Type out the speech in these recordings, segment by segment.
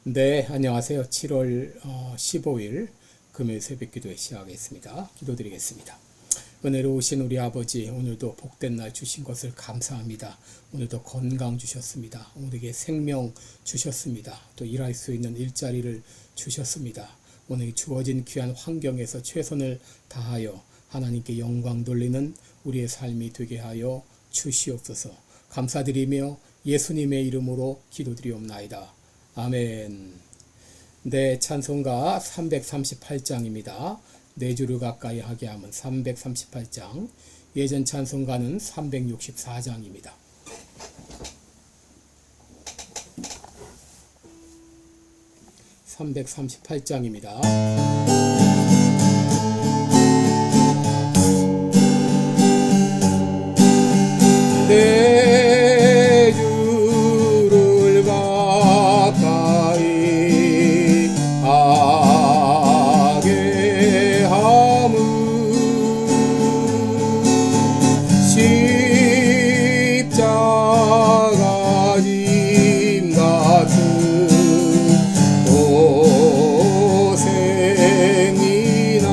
네, 안녕하세요. 7월 15일 금요일 새벽기도에 시작하겠습니다. 기도드리겠습니다. 은혜로우신 우리 아버지, 오늘도 복된 날 주신 것을 감사합니다. 오늘도 건강 주셨습니다. 우리에게 생명 주셨습니다. 또 일할 수 있는 일자리를 주셨습니다. 오늘 주어진 귀한 환경에서 최선을 다하여 하나님께 영광 돌리는 우리의 삶이 되게 하여 주시옵소서. 감사드리며 예수님의 이름으로 기도드리옵나이다. 아멘. 네, 찬송가 338장입니다. 네 주를 가까이 하게 하면 338장. 예전 찬송가는 364장입니다. (338장입니다) 네 주를 가까이 하게 함은 십자가 짐 같은 고생이나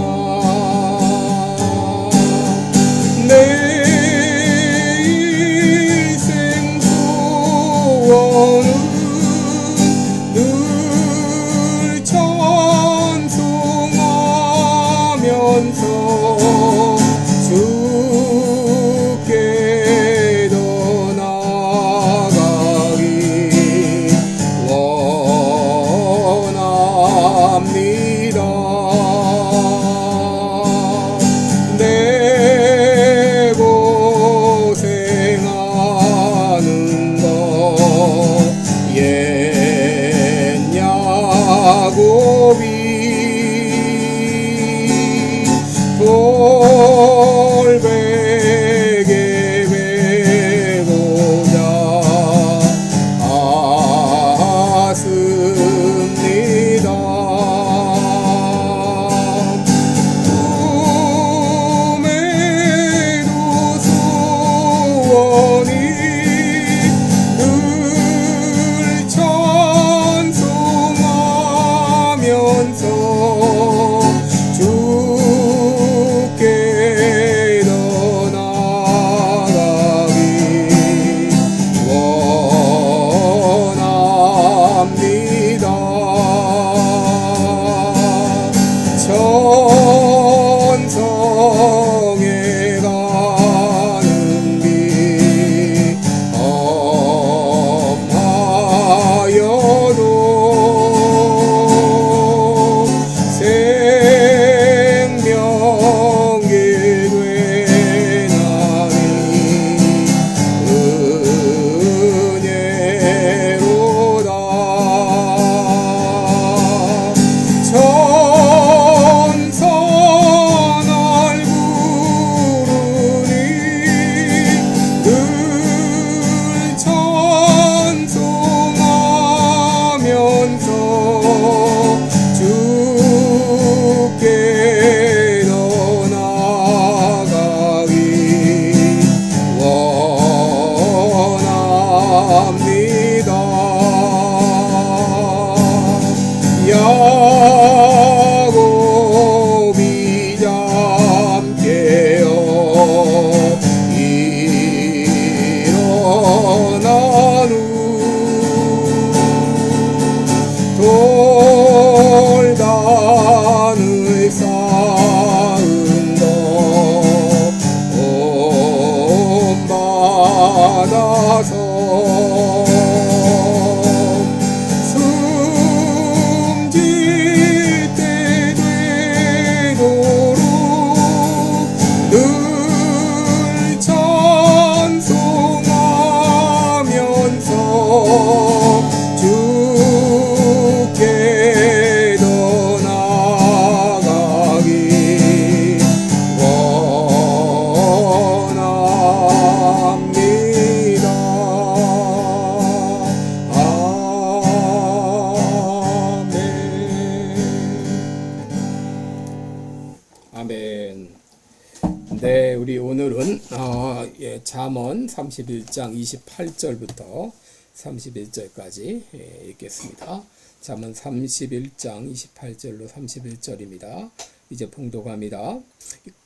내 인생 소원은 늘 찬송하면서 주께 더 나아가기 원합니다. 내 고생하는 거 옛 야곱이 돌베개 메고자 왔습니다. 꿈에도 소원이 늘 찬송하면서 주께 더 나아가기 원합니다. 천성에 가는 길 험하여도 생명길 되나니 은혜로다. 천사날 부르니 늘 찬송하면서 주께 더 나아가기 원합니다. 야곱이 잠 깨어 일어난 후 돌단을 쌓은 것 본받아서 숨질 때 되도록 늘 찬송하면서 주께 더 나아가기 원합니다. 아멘. 네, 우리 오늘은 잠언 31장 28절부터 31절까지 읽겠습니다. 잠언 31장 28절로 31절입니다. 이제 봉독합니다.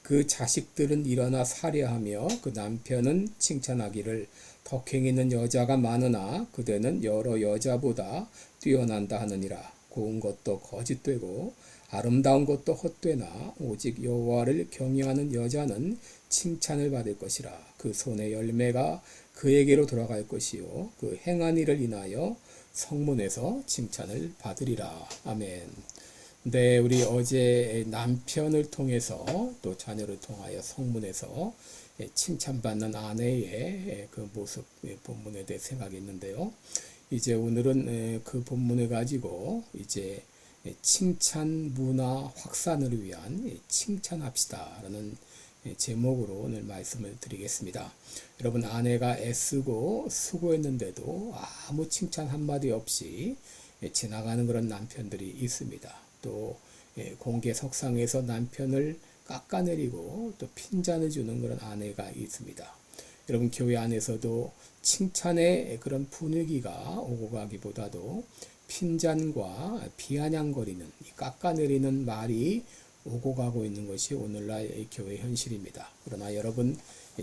그 자식들은 일어나 살해하며 그 남편은 칭찬하기를 덕행 있는 여자가 많으나 그대는 여러 여자보다 뛰어난다 하느니라. 고운 것도 거짓되고 아름다운 것도 헛되나 오직 여호와를 경외하는 여자는 칭찬을 받을 것이라. 그 손의 열매가 그에게로 돌아갈 것이요 그 행한 일을 인하여 성문에서 칭찬을 받으리라. 아멘. 네, 우리 어제 남편을 통해서 또 자녀를 통하여 성문에서 칭찬받는 아내의 그 모습 본문에 대해 생각했는데요. 이제 오늘은 그 본문을 가지고 이제 칭찬 문화 확산을 위한 칭찬합시다라는 제목으로 오늘 말씀을 드리겠습니다. 여러분, 아내가 애쓰고 수고했는데도 아무 칭찬 한마디 없이 지나가는 그런 남편들이 있습니다. 또 공개석상에서 남편을 깎아내리고 또 핀잔을 주는 그런 아내가 있습니다. 여러분, 교회 안에서도 칭찬의 그런 분위기가 오고 가기보다도 핀잔과 비아냥거리는 깎아내리는 말이 오고 가고 있는 것이 오늘날 교회 현실입니다. 그러나 여러분,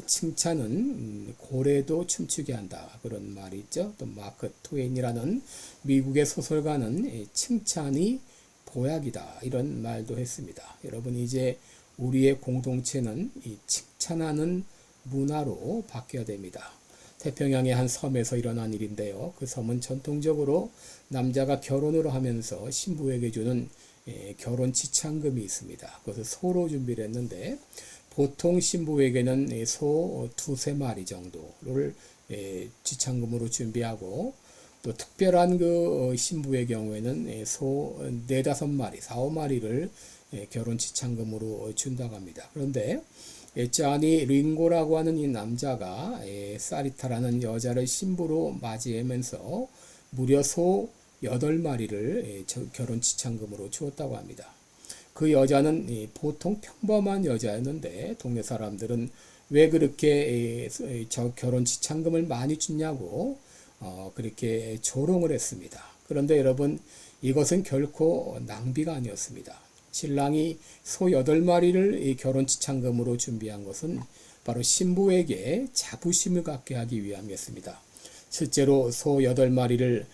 칭찬은 고래도 춤추게 한다 그런 말이 있죠. 또 마크 트웨인이라는 미국의 소설가는 칭찬이 보약이다 이런 말도 했습니다. 여러분, 이제 우리의 공동체는 이 칭찬하는 문화로 바뀌어야 됩니다. 태평양의 한 섬에서 일어난 일인데요. 그 섬은 전통적으로 남자가 결혼을 하면서 신부에게 주는 결혼 지참금이 있습니다. 그것을 소로 준비를 했는데 보통 신부에게는 소 두세 마리 정도를 지참금으로 준비하고 또 특별한 그 신부의 경우에는 소 네다섯 마리, 4, 5마리를 결혼 지참금으로 준다고 합니다. 그런데 자니 링고라고 하는 이 남자가 사리타라는 여자를 신부로 맞이하면서 무려 소 8마리를 결혼 지참금으로 주었다고 합니다. 그 여자는 보통 평범한 여자였는데 동네 사람들은 왜 그렇게 결혼 지참금을 많이 주냐고 그렇게 조롱을 했습니다. 그런데 여러분, 이것은 결코 낭비가 아니었습니다. 신랑이 소 8마리를 결혼 지참금으로 준비한 것은 바로 신부에게 자부심을 갖게 하기 위함이었습니다. 실제로 소 8마리를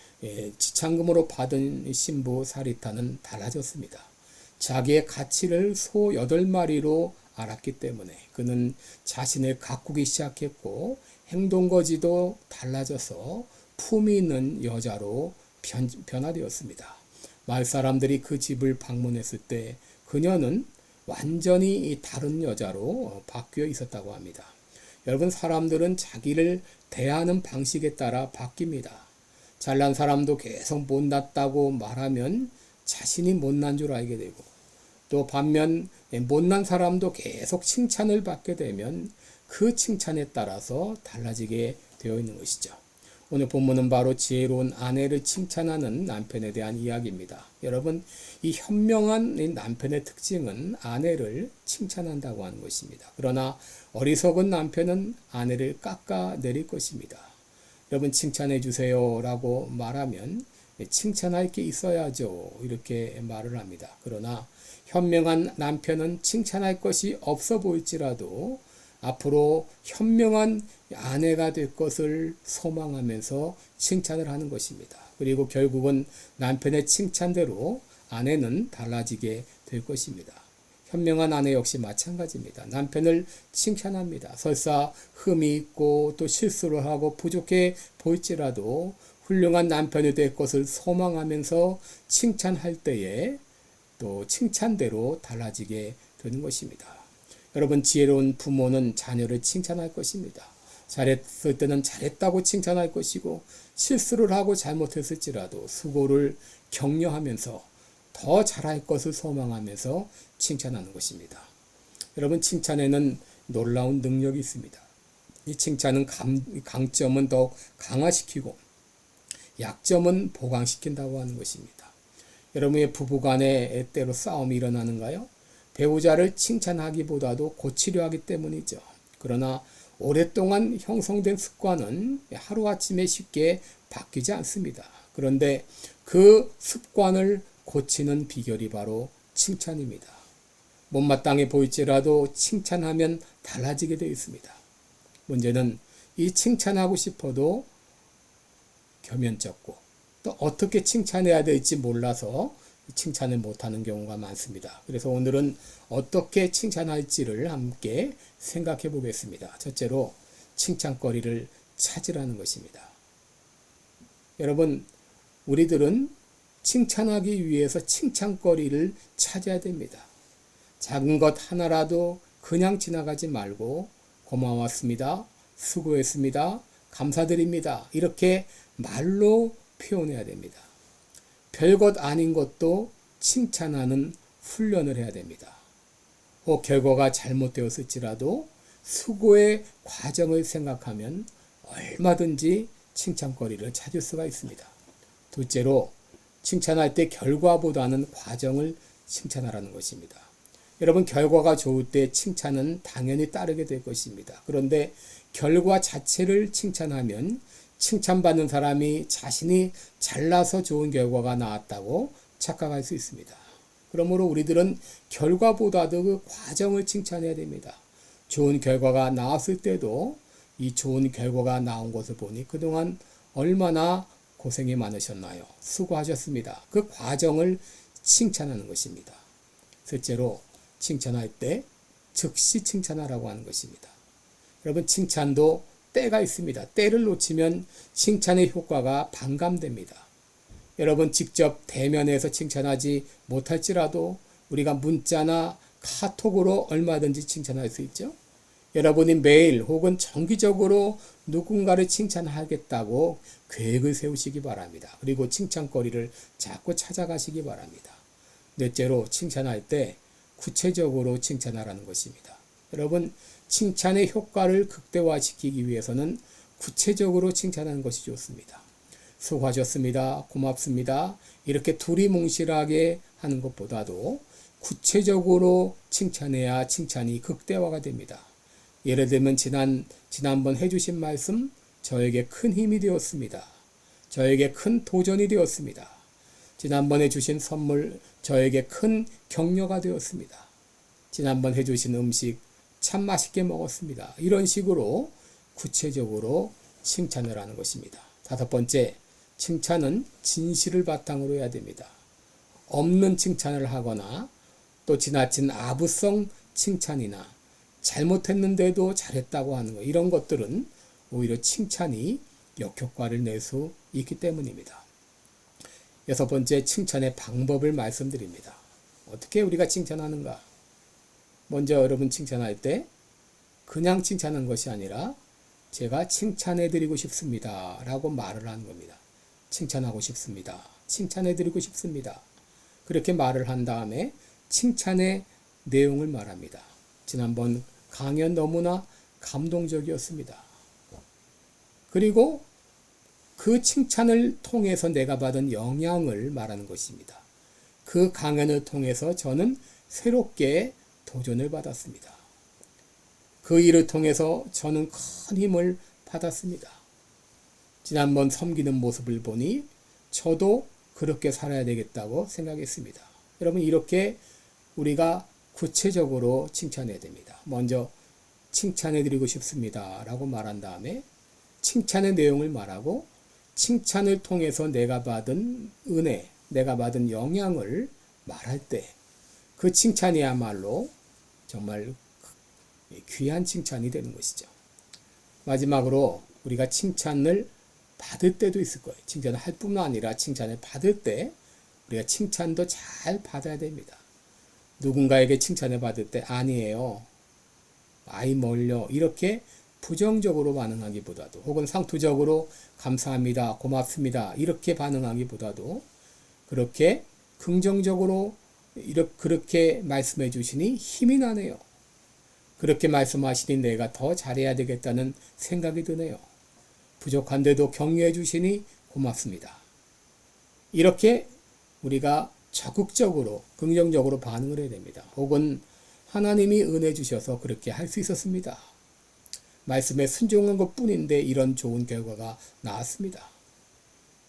지참금으로 받은 신부 사리타는 달라졌습니다. 자기의 가치를 소 8마리로 알았기 때문에 그는 자신을 가꾸기 시작했고 행동거지도 달라져서 품이 있는 여자로 변화되었습니다. 마을 사람들이 그 집을 방문했을 때 그녀는 완전히 다른 여자로 바뀌어 있었다고 합니다. 여러분, 사람들은 자기를 대하는 방식에 따라 바뀝니다. 잘난 사람도 계속 못났다고 말하면 자신이 못난 줄 알게 되고 또 반면 못난 사람도 계속 칭찬을 받게 되면 그 칭찬에 따라서 달라지게 되어 있는 것이죠. 오늘 본문은 바로 지혜로운 아내를 칭찬하는 남편에 대한 이야기입니다. 여러분, 이 현명한 남편의 특징은 아내를 칭찬한다고 하는 것입니다. 그러나 어리석은 남편은 아내를 깎아내릴 것입니다. 여러분, 칭찬해 주세요 라고 말하면 칭찬할 게 있어야죠 이렇게 말을 합니다. 그러나 현명한 남편은 칭찬할 것이 없어 보일지라도 앞으로 현명한 아내가 될 것을 소망하면서 칭찬을 하는 것입니다. 그리고 결국은 남편의 칭찬대로 아내는 달라지게 될 것입니다. 현명한 아내 역시 마찬가지입니다. 남편을 칭찬합니다. 설사 흠이 있고 또 실수를 하고 부족해 보일지라도 훌륭한 남편이 될 것을 소망하면서 칭찬할 때에 또 칭찬대로 달라지게 되는 것입니다. 여러분, 지혜로운 부모는 자녀를 칭찬할 것입니다. 잘했을 때는 잘했다고 칭찬할 것이고 실수를 하고 잘못했을지라도 수고를 격려하면서 더 잘할 것을 소망하면서 칭찬하는 것입니다. 여러분, 칭찬에는 놀라운 능력이 있습니다. 이 칭찬은 강점은 더 강화시키고 약점은 보강시킨다고 하는 것입니다. 여러분의 부부간에 때로 싸움이 일어나는가요? 배우자를 칭찬하기보다도 고치려 하기 때문이죠. 그러나 오랫동안 형성된 습관은 하루아침에 쉽게 바뀌지 않습니다. 그런데 그 습관을 고치는 비결이 바로 칭찬입니다. 못마땅해 보일지라도 칭찬하면 달라지게 되어 있습니다. 문제는 이 칭찬하고 싶어도 겸연쩍고 또 어떻게 칭찬해야 될지 몰라서 칭찬을 못하는 경우가 많습니다. 그래서 오늘은 어떻게 칭찬할지를 함께 생각해 보겠습니다. 첫째로 칭찬거리를 찾으라는 것입니다. 여러분, 우리들은 칭찬하기 위해서 칭찬거리를 찾아야 됩니다. 작은 것 하나라도 그냥 지나가지 말고 고마웠습니다, 수고했습니다, 감사드립니다, 이렇게 말로 표현해야 됩니다. 별것 아닌 것도 칭찬하는 훈련을 해야 됩니다. 혹 결과가 잘못되었을지라도 수고의 과정을 생각하면 얼마든지 칭찬거리를 찾을 수가 있습니다. 둘째로 칭찬할 때 결과보다는 과정을 칭찬하라는 것입니다. 여러분, 결과가 좋을 때 칭찬은 당연히 따르게 될 것입니다. 그런데 결과 자체를 칭찬하면 칭찬받는 사람이 자신이 잘나서 좋은 결과가 나왔다고 착각할 수 있습니다. 그러므로 우리들은 결과보다도 그 과정을 칭찬해야 됩니다. 좋은 결과가 나왔을 때도 이 좋은 결과가 나온 것을 보니 그동안 얼마나 고생이 많으셨나요? 수고하셨습니다. 그 과정을 칭찬하는 것입니다. 셋째로 칭찬할 때 즉시 칭찬하라고 하는 것입니다. 여러분, 칭찬도 때가 있습니다. 때를 놓치면 칭찬의 효과가 반감됩니다. 여러분, 직접 대면해서 칭찬하지 못할지라도 우리가 문자나 카톡으로 얼마든지 칭찬할 수 있죠. 여러분이 매일 혹은 정기적으로 누군가를 칭찬하겠다고 계획을 세우시기 바랍니다. 그리고 칭찬거리를 자꾸 찾아가시기 바랍니다. 넷째로 칭찬할 때 구체적으로 칭찬하라는 것입니다. 여러분, 칭찬의 효과를 극대화시키기 위해서는 구체적으로 칭찬하는 것이 좋습니다. 수고하셨습니다, 고맙습니다, 이렇게 두리뭉실하게 하는 것보다도 구체적으로 칭찬해야 칭찬이 극대화가 됩니다. 예를 들면 지난번 해주신 말씀 저에게 큰 힘이 되었습니다. 저에게 큰 도전이 되었습니다. 지난번에 주신 선물 저에게 큰 격려가 되었습니다. 지난번 해주신 음식 참 맛있게 먹었습니다. 이런 식으로 구체적으로 칭찬을 하는 것입니다. 다섯 번째, 칭찬은 진실을 바탕으로 해야 됩니다. 없는 칭찬을 하거나 또 지나친 아부성 칭찬이나 잘못했는데도 잘했다고 하는 것, 이런 것들은 오히려 칭찬이 역효과를 낼 수 있기 때문입니다. 여섯 번째, 칭찬의 방법을 말씀드립니다. 어떻게 우리가 칭찬하는가? 먼저 여러분 칭찬할 때 그냥 칭찬한 것이 아니라 제가 칭찬해드리고 싶습니다 라고 말을 하는 겁니다. 칭찬하고 싶습니다. 칭찬해드리고 싶습니다. 그렇게 말을 한 다음에 칭찬의 내용을 말합니다. 지난번 강연 너무나 감동적이었습니다. 그리고 그 칭찬을 통해서 내가 받은 영향을 말하는 것입니다. 그 강연을 통해서 저는 새롭게 도전을 받았습니다. 그 일을 통해서 저는 큰 힘을 받았습니다. 지난번 섬기는 모습을 보니 저도 그렇게 살아야 되겠다고 생각했습니다. 여러분, 이렇게 우리가 구체적으로 칭찬해야 됩니다. 먼저 칭찬해드리고 싶습니다 라고 말한 다음에 칭찬의 내용을 말하고 칭찬을 통해서 내가 받은 은혜, 내가 받은 영향을 말할 때 그 칭찬이야말로 정말 귀한 칭찬이 되는 것이죠. 마지막으로 우리가 칭찬을 받을 때도 있을 거예요. 칭찬을 할 뿐만 아니라 칭찬을 받을 때 우리가 칭찬도 잘 받아야 됩니다. 누군가에게 칭찬을 받을 때 아니에요, 아이 멀려, 이렇게 부정적으로 반응하기보다도 혹은 상투적으로 감사합니다, 고맙습니다 이렇게 반응하기보다도 그렇게 긍정적으로 그렇게 말씀해 주시니 힘이 나네요. 그렇게 말씀하시니 내가 더 잘해야 되겠다는 생각이 드네요. 부족한데도 격려해 주시니 고맙습니다. 이렇게 우리가 적극적으로 긍정적으로 반응을 해야 됩니다. 혹은 하나님이 은혜 주셔서 그렇게 할 수 있었습니다. 말씀에 순종한 것뿐인데 이런 좋은 결과가 나왔습니다.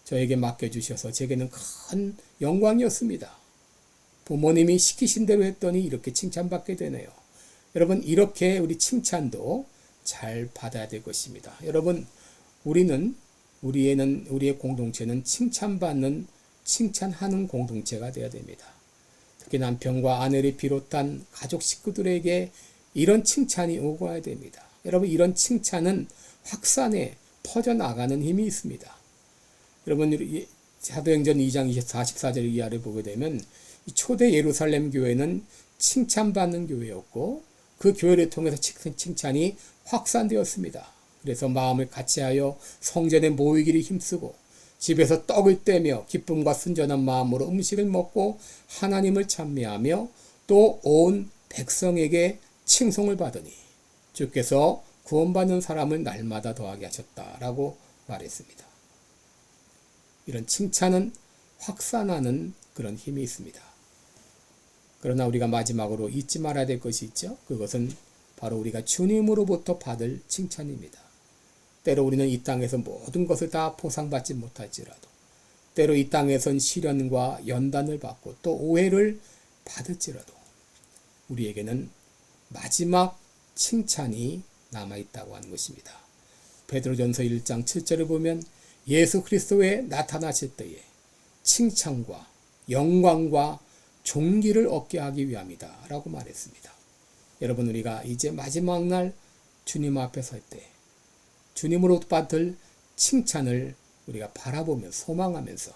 저에게 맡겨주셔서 제게는 큰 영광이었습니다. 부모님이 시키신 대로 했더니 이렇게 칭찬받게 되네요. 여러분, 이렇게 우리 칭찬도 잘 받아야 될 것입니다. 여러분, 우리의 공동체는 칭찬하는 공동체가 되어야 됩니다. 특히 남편과 아내를 비롯한 가족 식구들에게 이런 칭찬이 오고 와야 됩니다. 여러분, 이런 칭찬은 확산해 퍼져나가는 힘이 있습니다. 여러분, 사도행전 2장 44절 이하를 보게 되면 초대 예루살렘 교회는 칭찬받는 교회였고 그 교회를 통해서 칭찬이 확산되었습니다. 그래서 마음을 같이하여 성전에 모이기를 힘쓰고 집에서 떡을 떼며 기쁨과 순전한 마음으로 음식을 먹고 하나님을 찬미하며 또 온 백성에게 칭송을 받으니 주께서 구원받는 사람을 날마다 더하게 하셨다라고 말했습니다. 이런 칭찬은 확산하는 그런 힘이 있습니다. 그러나 우리가 마지막으로 잊지 말아야 될 것이 있죠. 그것은 바로 우리가 주님으로부터 받을 칭찬입니다. 때로 우리는 이 땅에서 모든 것을 다 보상받지 못할지라도, 때로 이 땅에선 시련과 연단을 받고 또 오해를 받을지라도 우리에게는 마지막 칭찬이 남아있다고 하는 것입니다. 베드로전서 1장 7절을 보면 예수 그리스도에 나타나실 때에 칭찬과 영광과 존귀를 얻게 하기 위함이다 라고 말했습니다. 여러분, 우리가 이제 마지막 날 주님 앞에 설 때 주님으로부터 받을 칭찬을 우리가 바라보며 소망하면서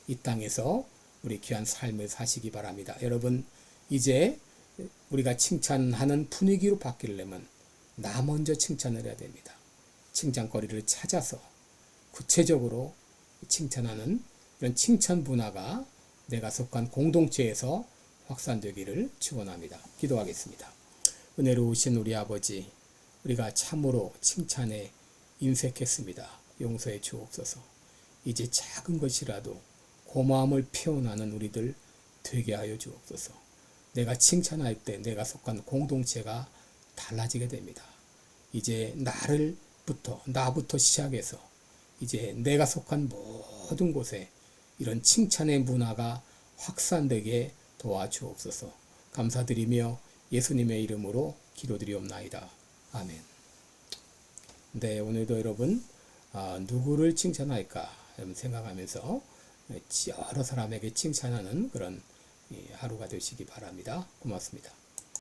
이 땅에서 우리 귀한 삶을 사시기 바랍니다. 여러분, 이제 우리가 칭찬하는 분위기로 바뀌려면 나 먼저 칭찬을 해야 됩니다. 칭찬거리를 찾아서 구체적으로 칭찬하는 이런 칭찬 문화가 내가 속한 공동체에서 확산되기를 축원합니다. 기도하겠습니다. 은혜로우신 우리 아버지, 우리가 참으로 칭찬에 인색했습니다. 용서해 주옵소서. 이제 작은 것이라도 고마움을 표현하는 우리들 되게 하여 주옵소서. 내가 칭찬할 때 내가 속한 공동체가 달라지게 됩니다. 이제 나부터 시작해서 이제 내가 속한 모든 곳에 이런 칭찬의 문화가 확산되게 도와주옵소서. 감사드리며 예수님의 이름으로 기도드리옵나이다. 아멘. 네, 오늘도 여러분 누구를 칭찬할까 생각하면서 여러 사람에게 칭찬하는 그런 하루가 되시기 바랍니다. 고맙습니다.